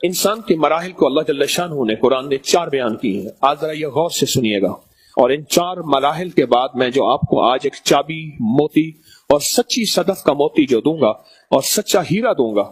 انسان کے مراحل کو اللہ جل شانہ نے قرآن نے 4 بیان کی ہیں. آج ذرا یہ غور سے سنیے گا. اور ان 4 مراحل کے بعد میں جو آپ کو آج ایک چابی موتی اور سچی صدف کا موتی جو دوں گا اور سچا ہیرا دوں گا،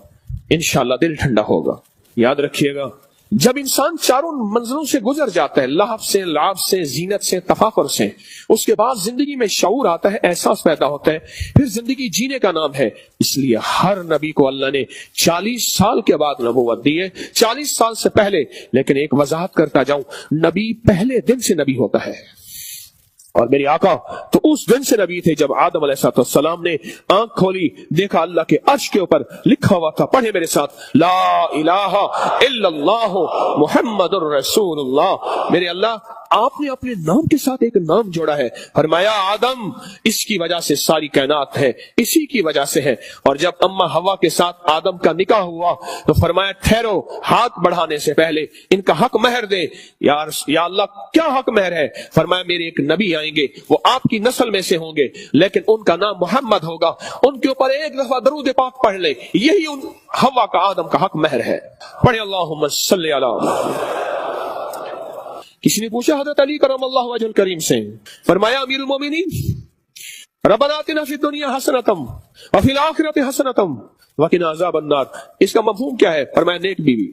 انشاءاللہ دل ٹھنڈا ہوگا. یاد رکھیے گا، جب انسان 4 منزلوں سے گزر جاتا ہے، لہو سے، لعب سے، زینت سے، تفاخر سے، اس کے بعد زندگی میں شعور آتا ہے، احساس پیدا ہوتا ہے، پھر زندگی جینے کا نام ہے. اس لیے ہر نبی کو اللہ نے 40 سال کے بعد نبوت دی ہے، 40 سال سے پہلے. لیکن ایک وضاحت کرتا جاؤں، نبی پہلے دن سے نبی ہوتا ہے. اور میری آقا تو اس دن سے نبی تھے جب آدم علیہ السلام نے آنکھ کھولی، دیکھا اللہ کے عرش کے اوپر لکھا ہوا تھا، پڑھے میرے ساتھ، لا الہ الا اللہ محمد الرسول اللہ. میرے اللہ، آپ نے اپنے نام کے ساتھ ایک نام جوڑا ہے. فرمایا آدم، اس کی وجہ سے ساری کائنات ہے، اسی کی وجہ سے ہے. اور جب اما حوا کے ساتھ آدم کا نکاح ہوا تو فرمایا ٹھہرو، ہاتھ بڑھانے سے پہلے ان کا حق مہر دے. یا اللہ، کیا حق مہر ہے؟ فرمایا میرے ایک نبی آئیں گے، وہ آپ کی نسل میں سے ہوں گے، لیکن ان کا نام محمد ہوگا. ان کے اوپر ایک دفعہ درود پاک پڑھ لے، یہی ان حوا کا آدم کا حق مہر ہے. پڑھے اللہم صلی علی محمد. کسی نے پوچھا حضرت علی کرم اللہ وجہ الکریم سے، فرمایا امیر المومنین، ربنا آتنا فی الدنیا حسنۃ وفی الآخرۃ حسنۃ وقنا عذاب النار. اس کا مفہوم کیا ہے؟ فرمایا نیک بیوی.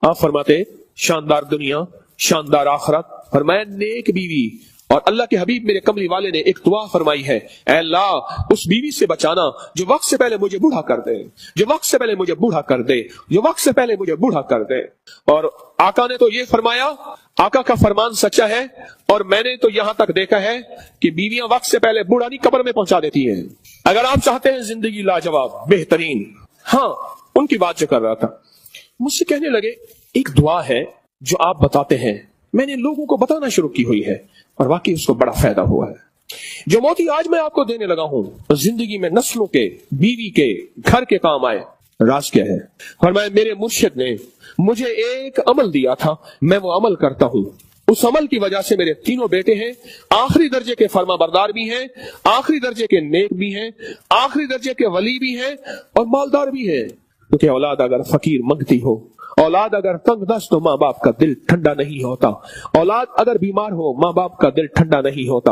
آپ فرماتے شاندار دنیا، شاندار آخرت. فرمایا نیک بیوی. اور اللہ کے حبیب میرے کملی والے نے ایک دعا فرمائی ہے، اے اللہ اس بیوی سے بچانا جو وقت سے پہلے مجھے بوڑھا کر دے، جو وقت سے پہلے مجھے بوڑھا کر دے، جو وقت سے پہلے مجھے بوڑھا کر دے. اور آقا نے تو یہ فرمایا، آقا کا فرمان سچا ہے. اور میں نے تو یہاں تک دیکھا ہے کہ بیویاں وقت سے پہلے بوڑھا نہیں قبر میں پہنچا دیتی ہیں. اگر آپ چاہتے ہیں زندگی لاجواب بہترین، ہاں ان کی بات جو کر رہا تھا، مجھ سے کہنے لگے ایک دعا ہے جو آپ بتاتے ہیں، میں نے لوگوں کو بتانا شروع کی ہوئی ہے اور واقعی اس کو بڑا فائدہ ہوا ہے. جو موتی آج میں آپ کو دینے لگا ہوں زندگی میں نسلوں کے، بیوی کے، گھر کے کام آئے. راز کیا ہے؟ فرمایا میرے مرشد نے مجھے ایک عمل دیا تھا، میں وہ عمل کرتا ہوں. اس عمل کی وجہ سے میرے 3 بیٹے ہیں، آخری درجے کے فرما بردار بھی ہیں، آخری درجے کے نیک بھی ہیں، آخری درجے کے ولی بھی ہیں اور مالدار بھی ہیں. کیونکہ اولاد اگر فقیر منگتی ہو، اولاد اگر تنگ دست تو ماں باپ کا دل ٹھنڈا نہیں ہوتا. اولاد اگر بیمار ہو ماں باپ کا دل ٹھنڈا نہیں ہوتا.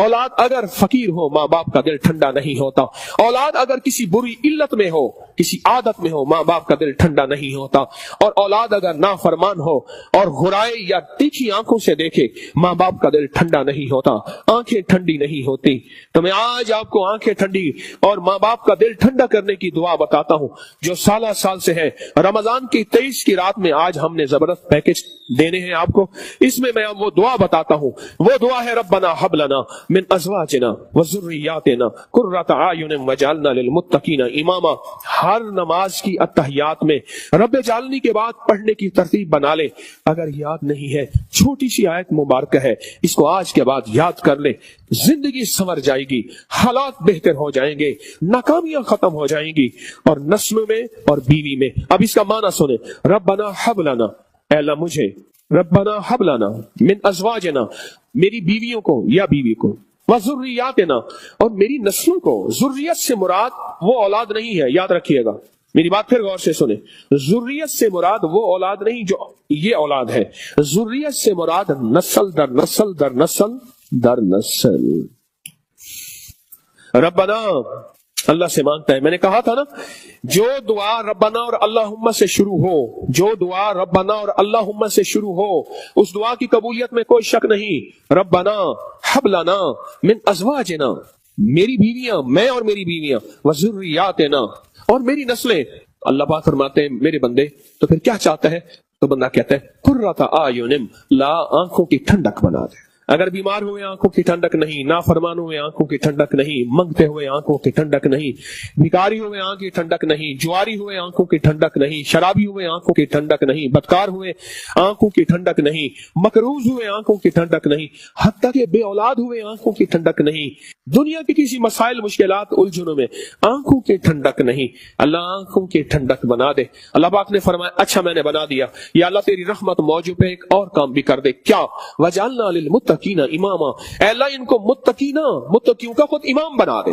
اولاد اگر فقیر ہو ماں باپ کا دل ٹھنڈا نہیں ہوتا. اولاد اگر کسی بری علت میں ہو، کسی عادت میں ہو، ماں باپ کا دل ٹھنڈا نہیں ہوتا. اور اولاد اگر نافرمان ہو اور غرائے یا تیکھی آنکھوں سے دیکھے، ماں باپ کا دل ٹھنڈا نہیں ہوتا، آنکھیں ٹھنڈی نہیں ہوتی. تو میں آج آپ کو آنکھیں ٹھنڈی اور ماں باپ کا دل ٹھنڈا کرنے کی دعا بتاتا ہوں جو سال سے ہے. رمضان کی 23 کی رات میں آج ہم نے زبردست پیکج دینے ہیں آپ کو. اس میں میں وہ دعا بتاتا ہوں. وہ دعا ہے ربنا حب لنا من ازواجنا وذریاتنا قرۃ اعین واجعلنا للمتقین اماما. ہر نماز کی اتحیات میں رب جعلنی کے بعد پڑھنے کی ترتیب بنا لے. اگر یاد نہیں ہے، چھوٹی سی آیت مبارکہ ہے، اس کو آج کے بعد یاد کر لے. زندگی سنور جائے گی، حالات بہتر ہو جائیں گے، ناکامیاں ختم ہو جائیں گی، اور نسلوں میں اور بیوی میں. اب اس کا معنی سنیں. ربنا حب لنا، اے اللہ مجھے، ربنا حب لنا من ازواجنا، میری بیویوں کو یا بیوی کو، وذریاتنا، اور میری نسلوں کو. ذریت سے مراد وہ اولاد نہیں ہے، یاد رکھیے گا. میری بات پھر غور سے سنیں. ذریت سے مراد وہ اولاد نہیں جو یہ اولاد ہے. ذریت سے مراد نسل در نسل در نسل در نسل. ربنا اللہ سے مانگتا ہے. میں نے کہا تھا نا، جو دعا ربنا اور اللہم سے شروع ہو، جو دعا ربنا اور اللہم سے شروع ہو، اس دعا کی قبولیت میں کوئی شک نہیں. ربنا حب لنا من ازواجنا، میری بیویاں، میں اور میری بیویاں، وذریاتنا، اور میری نسلیں. اللہ پاک فرماتے ہیں میرے بندے تو پھر کیا چاہتا ہے؟ تو بندہ کہتا ہے قرۃ اعین، لا آنکھوں کی ٹھنڈک بنا دے. اگر بیمار ہوئے آنکھوں کی ٹھنڈک نہیں، نافرمان ہوئے آنکھوں کی ٹھنڈک نہیں، منگتے ہوئے آنکھوں کی ٹھنڈک نہیں، بھکاری ہوئے آنکھ کی ٹھنڈک نہیں، جواری ہوئے آنکھوں کی ٹھنڈک نہیں، شرابی ہوئے آنکھوں کی ٹھنڈک نہیں، بدکار ہوئے آنکھوں کی ٹھنڈک نہیں، مکروز ہوئے آنکھوں کی ٹھنڈک نہیں، حتیٰ کہ بے اولاد ہوئے آنکھوں کی ٹھنڈک نہیں، دنیا کی کسی مسائل مشکلات الجھنوں میں آنکھوں کی ٹھنڈک نہیں. اللہ آنکھوں کی ٹھنڈک بنا دے. اللہ پاک نے فرمایا اچھا میں نے بنا دیا. یا اللہ تیری رحمت موجود ہے، ایک اور کام بھی کر دے. کیا؟ وجعلنا للمتقین اماما، اے اللہ ان کو متقیوں کا خود امام بنا دے.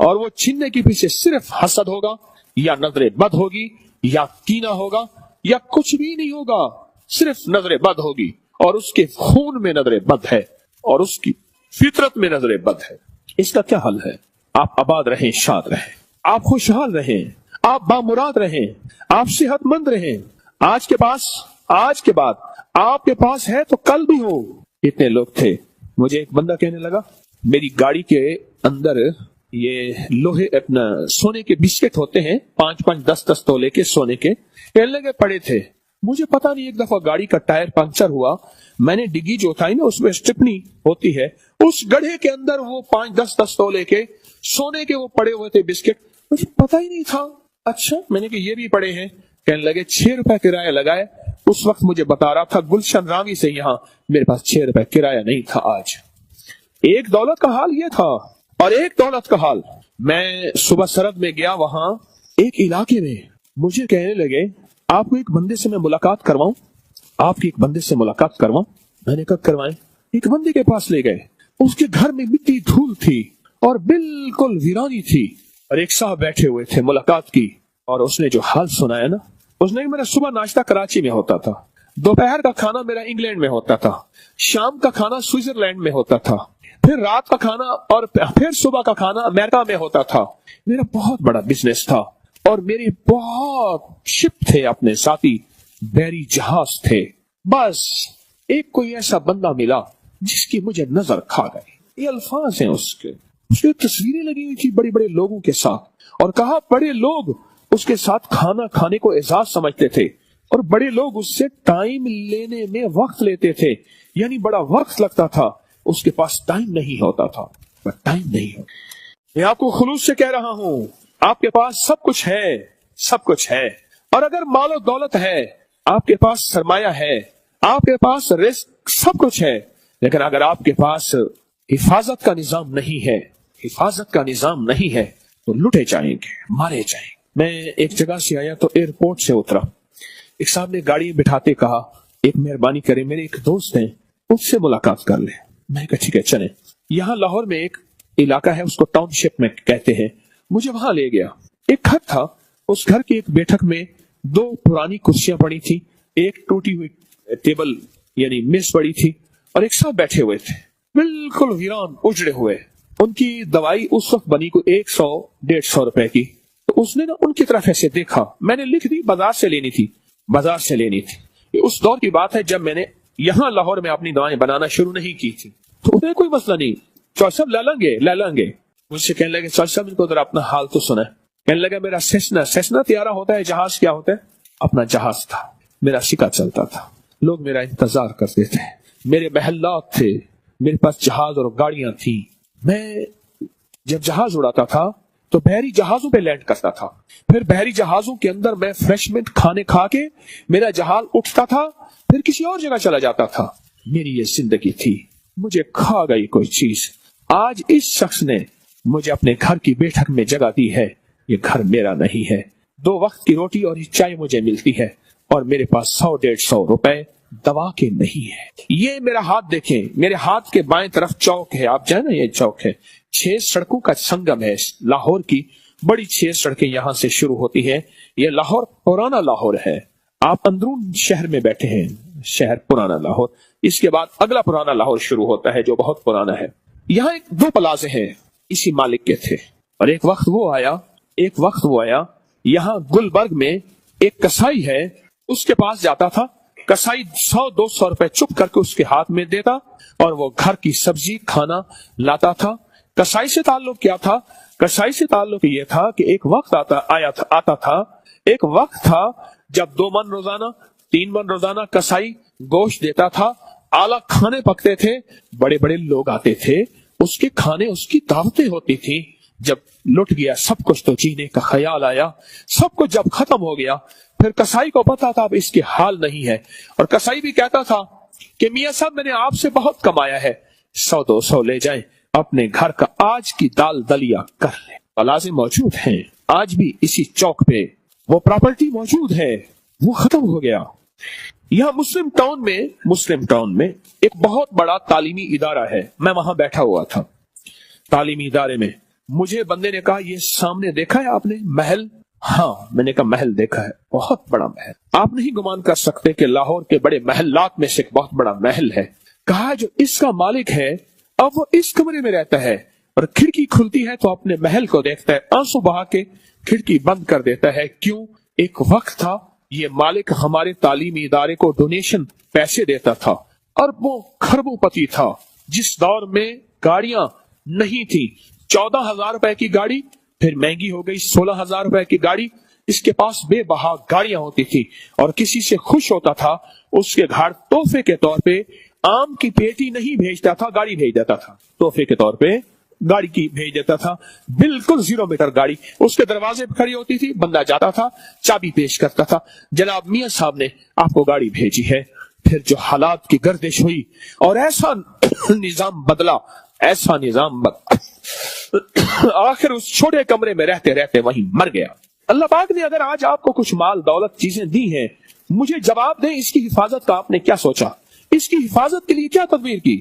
اور وہ چھیننے کے پیچھے صرف حسد ہوگا یا نظر بد ہوگی یا کینہ ہوگا یا کچھ بھی نہیں ہوگا، صرف نظر بد ہوگی، اور اس کے خون میں نظر بد ہے اور اس کی فطرت میں نظر بد ہے۔ اس کا کیا حل ہے؟ آپ آباد رہیں، شاد رہیں، آپ خوشحال رہیں، آپ بامراد رہیں، آپ صحت مند رہیں۔ آج کے بعد آپ کے پاس ہے تو کل بھی ہو۔ اتنے لوگ تھے۔ مجھے ایک بندہ کہنے لگا میری گاڑی کے اندر یہ لوہے اپنا سونے کے بسکٹ ہوتے ہیں، 5-5 10-10 تولے کے سونے کے، کہنے لگے پڑے تھے۔ مجھے پتا نہیں، ایک دفعہ گاڑی کا ٹائر پنکچر ہوا، میں نے ڈگی جو تھا نا اس میں اسٹپنی ہوتی ہے، اس گڑھے کے اندر وہ 5-10 تولے کے سونے کے وہ پڑے ہوئے تھے بسکٹ، مجھے پتا ہی نہیں تھا۔ اچھا، میں نے کہ یہ بھی پڑے ہیں؟ کہنے لگے 6 روپے کرایہ لگائے۔ اس وقت مجھے بتا رہا تھا گلشن راوی سے یہاں میرے پاس 6 روپے کرایہ نہیں تھا۔ آج ایک دولت کا حال یہ تھا، اور ایک دولت کا حال، میں صبح سرد میں گیا، وہاں ایک علاقے میں مجھے کہنے لگے آپ کو ایک بندے سے میں ملاقات کرواؤں، آپ کی ایک بندے سے ملاقات کرواؤں۔ میں نے کہا کروائیں۔ ایک بندے کے پاس لے گئے، اس کے گھر میں مٹی دھول تھی اور بالکل ویرانی تھی، اور ایک صاحب بیٹھے ہوئے تھے، ملاقات کی، اور اس نے جو حال سنایا نا، اس نے میرا صبح ناشتہ کراچی میں ہوتا تھا، دوپہر کا کھانا میرا انگلینڈ میں ہوتا تھا، شام کا کھانا سوئٹزرلینڈ میں ہوتا تھا، پھر رات کا کھانا اور پھر صبح کا کھانا امریکہ میں ہوتا تھا۔ میرا بہت بڑا بزنس تھا اور میرے بہت شپ تھے، اپنے ساتھی بحری جہاز تھے۔ بس ایک کوئی ایسا بندہ ملا جس کی مجھے نظر کھا گئی۔ یہ الفاظ ہیں اس کے تصویریں لگی ہوئی تھی بڑے بڑے لوگوں کے ساتھ، اور کہا بڑے لوگ اس کے ساتھ کھانا کھانے کو اعزاز سمجھتے تھے، اور بڑے لوگ اس سے ٹائم لینے میں وقت لیتے تھے، یعنی بڑا وقت لگتا تھا، اس کے پاس ٹائم نہیں ہوتا تھا، ٹائم نہیں ہوتا۔ میں آپ کو خلوص سے کہہ رہا ہوں، آپ کے پاس سب کچھ ہے، سب کچھ ہے، اور اگر مال و دولت ہے، آپ کے پاس سرمایہ ہے، آپ کے پاس رزق، سب کچھ ہے، لیکن اگر آپ کے پاس حفاظت کا نظام نہیں ہے، حفاظت کا نظام نہیں ہے، تو لوٹے جائیں گے، مارے جائیں گے۔ میں ایک جگہ سے آیا تو ایئرپورٹ سے اترا، ایک صاحب نے گاڑی بٹھاتے کہا ایک مہربانی کرے، میرے ایک دوست ہیں، اس سے ملاقات کر لیں۔ میں کہا ٹھیک ہے چلیں۔ یہاں لاہور میں ایک علاقہ ہے، اس کو ٹاؤن شپ میں کہتے ہیں، مجھے وہاں لے گیا۔ ایک گھر تھا، اس گھر کی ایک بیٹھک میں 2 پرانی کرسیاں پڑی تھی، ایک ٹوٹی ہوئی ٹیبل یعنی میز پڑی تھی، اور ایک صاحب بیٹھے ہوئے تھے، بالکل ویران، اجڑے ہوئے۔ ان کی دوائی اس وقت بنی کو 100-150 روپے کی۔ تو اس نے نا ان کی طرف ایسے دیکھا، میں نے لکھ دی بازار سے لینی تھی، بازار سے لینی تھی۔ یہ اس دور کی بات ہے جب میں نے یہاں لاہور میں اپنی دوائیں بنانا شروع نہیں کی تھی۔ تو انہیں کوئی مسئلہ نہیں، چوہدری صاحب لے لیں گے۔ مجھ سے کہنے لگے چوہدری صاحب ان کو ذرا اپنا حال تو سنا۔ کہنے لگا میرا سیسنا طیارہ ہوتا ہے، جہاز کیا ہوتا ہے؟ اپنا جہاز تھا، میرا سکہ چلتا تھا، لوگ میرا انتظار کرتے تھے، میرے محلات تھے، میرے پاس جہاز اور گاڑیاں تھیں۔ میں جب جہاز اڑاتا تھا تو بحری جہازوں پہ لینڈ کرتا تھا، پھر بحری جہازوں کے اندر میں فریشمنٹ کھانے کھا کے میرا جہاز اٹھتا تھا، پھر کسی اور جگہ چلا جاتا تھا۔ میری یہ زندگی تھی، مجھے کھا گئی کوئی چیز۔ آج اس شخص نے مجھے اپنے گھر کی بیٹھک میں جگہ دی ہے، یہ گھر میرا نہیں ہے، 2 وقت کی روٹی اور چائے مجھے ملتی ہے، اور میرے پاس 100-150 روپے دوا کے نہیں ہے۔ یہ میرا ہاتھ دیکھیں، میرے ہاتھ کے بائیں طرف چوک ہے، آپ جائیں نا، یہ چوک ہے، 6 سڑکوں کا سنگم ہے لاہور کی، بڑی 6 سڑکیں یہاں سے شروع ہوتی ہیں۔ یہ لاہور پرانا لاہور ہے، آپ اندرون شہر میں بیٹھے ہیں، شہر پرانا لاہور، اس کے بعد اگلا پرانا لاہور شروع ہوتا ہے جو بہت پرانا ہے۔ یہاں 2 پلازے ہیں، اسی مالک کے تھے، اور ایک وقت وہ آیا یہاں گلبرگ میں ایک کسائی ہے، اس کے پاس جاتا تھا، کسائی 100-200 روپے چپ کر کے اس کے ہاتھ میں دیتا، اور وہ گھر کی سبزی کھانا لاتا تھا۔ کسائی سے تعلق کیا تھا؟ کسائی سے تعلق یہ تھا کہ ایک وقت آتا تھا، ایک وقت تھا جب 2 من روزانہ 3 من روزانہ کسائی گوشت دیتا تھا، اعلیٰ کھانے پکتے تھے، بڑے بڑے لوگ آتے تھے، اس کے کھانے، اس کی دعوتیں ہوتی تھی۔ جب لٹ گیا سب کچھ تو جینے کا خیال آیا، سب کچھ جب ختم ہو گیا، پھر کسائی کو پتا تھا اب اس کے حال نہیں ہے، اور کسائی بھی کہتا تھا کہ میاں صاحب میں نے آپ سے بہت کمایا ہے، 100-200 لے جائیں، اپنے گھر کا آج کی دال دلیا کر لیں۔ پلازے موجود ہیں آج بھی اسی چوک پہ، وہ پراپرٹی موجود ہے، وہ ختم ہو گیا۔ یہاں مسلم ٹاؤن میں ایک بہت بڑا تعلیمی ادارہ ہے، میں وہاں بیٹھا ہوا تھا، تعلیمی ادارے میں مجھے بندے نے کہا یہ سامنے دیکھا ہے آپ نے محل؟ ہاں میں نے کہا محل دیکھا ہے، بہت بڑا محل، آپ نہیں گمان کر سکتے کہ لاہور کے بڑے محلات میں سے ایک بہت بڑا محل ہے۔ کہا جو اس کا مالک ہے اب وہ اس کمرے میں رہتا ہے اور کھڑکی کھلتی ہے تو اپنے محل کو دیکھتا ہے، آنسو بہا کے کھڑکی بند کر دیتا ہے۔ کیوں؟ ایک وقت تھا یہ مالک ہمارے تعلیمی ادارے کو ڈونیشن پیسے دیتا تھا، اربوں خربوں پتی تھا، جس دور میں گاڑیاں نہیں تھی، 14,000 روپے کی گاڑی پھر مہنگی ہو گئی 16,000 روپے کی گاڑی، اس کے پاس بے بہا گاڑیاں ہوتی تھی اور کسی سے خوش ہوتا تھا اس کے گھر تحفے کے طور پہ آم کی پیٹی نہیں بھیجتا تھا، گاڑی بھیج دیتا تھا، تحفے کے طور پہ گاڑی کی بھیج دیتا تھا، بالکل 0 میٹر گاڑی اس کے دروازے پہ کھڑی ہوتی تھی، بندہ جاتا تھا چابی پیش کرتا تھا، جناب میاں صاحب نے آپ کو گاڑی بھیجی ہے۔ پھر جو حالات کی گردش ہوئی اور ایسا نظام بدلا، ایسا نظام بدلا، آخر اس چھوٹے کمرے میں رہتے رہتے وہیں مر گیا۔ اللہ پاک نے اگر آج آپ کو کچھ مال دولت چیزیں دی ہیں، مجھے جواب دیں اس کی حفاظت کا آپ نے کیا سوچا، اس کی حفاظت کے لیے کیا تدبیر کی؟